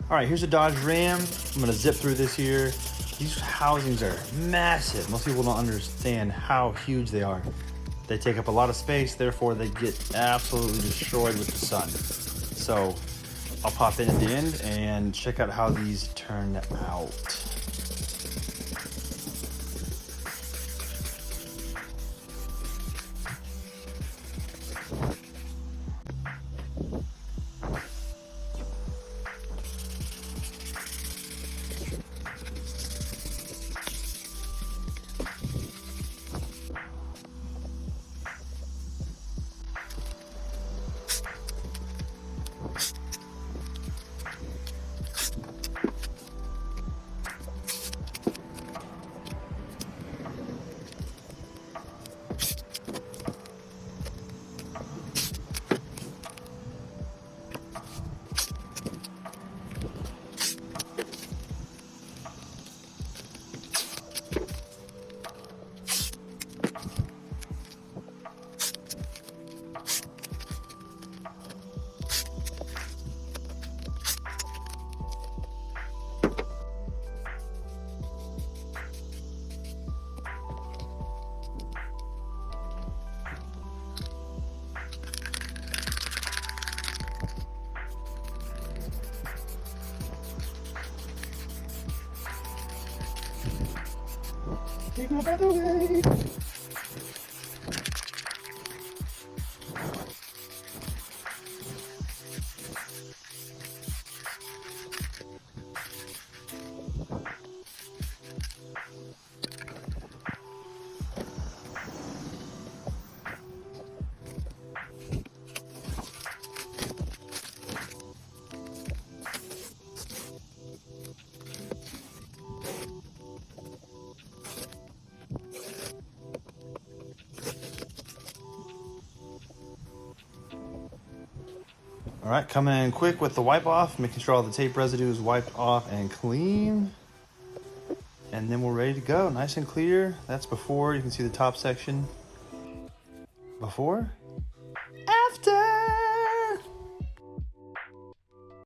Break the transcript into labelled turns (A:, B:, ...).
A: All right, here's a Dodge Ram. I'm gonna zip through this here. These housings are massive. Most people don't understand how huge they are. They take up a lot of space, therefore they get absolutely destroyed with the sun. So I'll pop in at the end and check out how these turn out. Take my breath away. All right, coming in quick with the wipe off, making sure all the tape residue is wiped off and clean. And then we're ready to go, nice and clear. That's before, you can see the top section. Before, after.